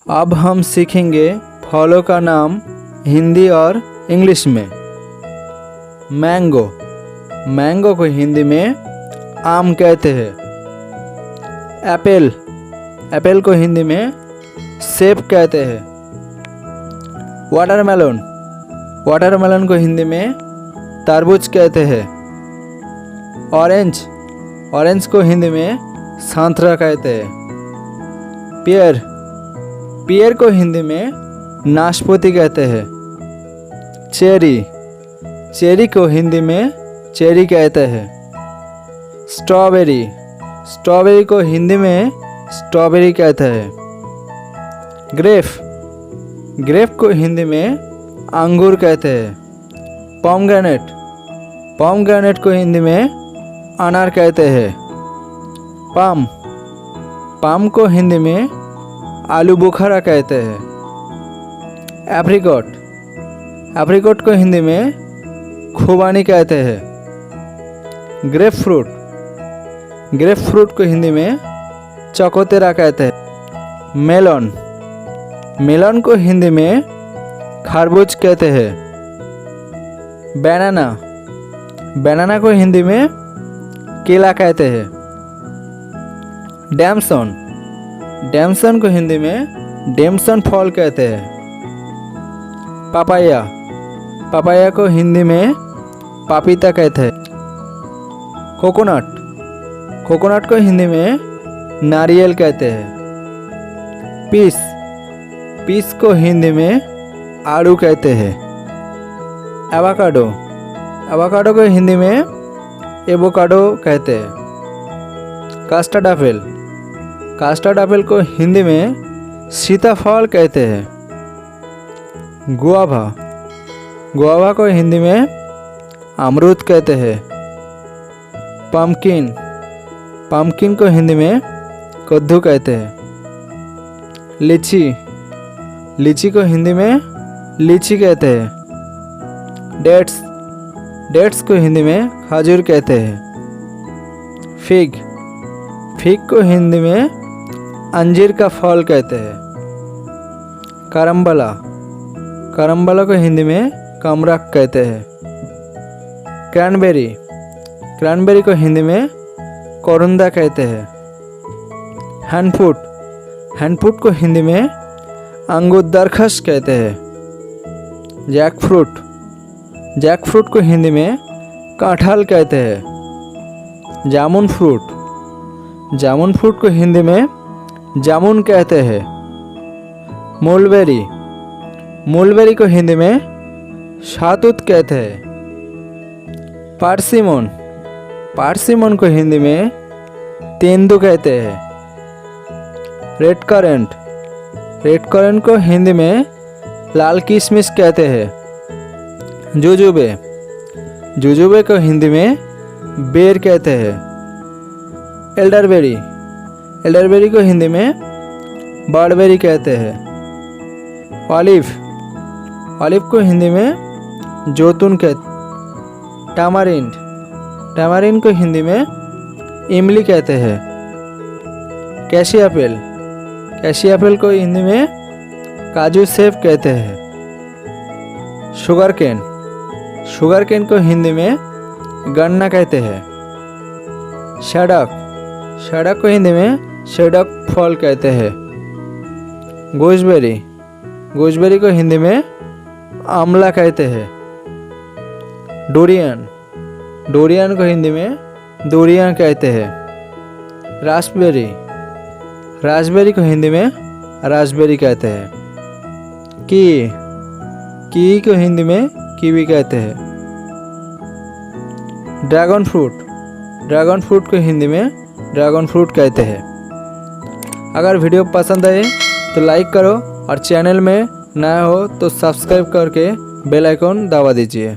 अब हम सीखेंगे फलों का नाम हिंदी और इंग्लिश में। मैंगो, मैंगो को हिंदी में आम कहते हैं। एप्पल, एप्पल को हिंदी में सेब कहते हैं। वाटरमेलन, वाटरमेलन को हिंदी में तरबूज कहते हैं। ऑरेंज, ऑरेंज को हिंदी में संतरा कहते हैं। पियर, पियर को हिंदी में नाशपाती कहते हैं। चेरी, चेरी को हिंदी में चेरी कहते हैं। स्ट्रॉबेरी, स्ट्रॉबेरी को हिंदी में स्ट्रॉबेरी कहते हैं। ग्रेप, ग्रेप को हिंदी में अंगूर कहते हैं। पोमग्रेनेट, पोमग्रेनेट को हिंदी में अनार कहते हैं। पाम, पाम को हिंदी में आलू बुखारा कहते हैं। एप्रिकॉट, एप्रिकॉट को हिंदी में खुबानी कहते हैं। ग्रेप फ्रूट, ग्रेप फ्रूट को हिंदी में चकोतेरा कहते हैं। मेलन, मेलन को हिंदी में खरबूज कहते हैं। बनाना, बनाना को हिंदी में केला कहते हैं। डैमसन, डैमसन को हिंदी में डैमसन फल कहते हैं। पपाया, पपाया को हिंदी में पपीता कहते हैं। कोकोनट, कोकोनट को हिंदी में नारियल कहते हैं। पीस, पीस को हिंदी में आड़ू कहते हैं। एवोकाडो, एवोकाडो को हिंदी में एवोकाडो कहते हैं। कस्टर्ड एप्पल, कस्टर्ड एप्पल को हिंदी में सीताफल कहते हैं। गुआवा, गुआवा को हिंदी में अमरूद कहते हैं। पम्पकिन, पम्पकिन को हिंदी में कद्दू कहते हैं। लीची, लीची को हिंदी में लीची कहते हैं। डेट्स, डेट्स को हिंदी में खजूर कहते हैं। फिग, फिग को हिंदी में अंजीर का फल कहते हैं। करम्बला, करम्बला को हिंदी में कमरख कहते हैं। क्रैनबेरी, क्रैनबेरी को हिंदी में कोरुंदा कहते हैं। हैंडफ्रूट, हैंडफ्रूट को हिंदी में अंगूरदरखस कहते हैं। जैकफ्रूट, जैकफ्रूट को हिंदी में कटहल कहते हैं। जामुन फ्रूट, जामुन फ्रूट को हिंदी में जामुन कहते हैं। मूलबेरी, मूलबेरी को हिंदी में शहतूत कहते हैं। पार्सिमन, पार्सिमन को हिंदी में तेंदू कहते हैं। रेड करेंट, रेड करेंट को हिंदी में लाल किशमिश कहते हैं। जुजुबे, जुजुबे को हिंदी में बेर कहते हैं। एल्डरबेरी, एल्डरबेरी को हिंदी में बड़बेरी कहते हैं। ऑलिव, ऑलिव को हिंदी में जैतून कहते हैं। टैमारिंड, टैमारिंड को हिंदी में इमली कहते हैं। कैशी एप्पल, कैशी एप्पल को हिंदी में काजू सेब कहते हैं। शुगर केन, शुगर केन को हिंदी में गन्ना कहते हैं। शडक, शडक को हिंदी में शडक फल कहते हैं। गूसबेरी, गूसबेरी को हिंदी में आंवला कहते हैं। डोरियन, डोरियन को हिंदी में डोरियन कहते हैं। रास्पबेरी, रास्पबेरी को हिंदी में रास्पबेरी कहते हैं। कीवी, कीवी को हिंदी में कीवी कहते हैं। ड्रैगन फ्रूट, ड्रैगन फ्रूट को हिंदी में ड्रैगन फ्रूट कहते हैं। अगर वीडियो पसंद आए तो लाइक करो और चैनल में नया हो तो सब्सक्राइब करके बेल आइकन दबा दीजिए।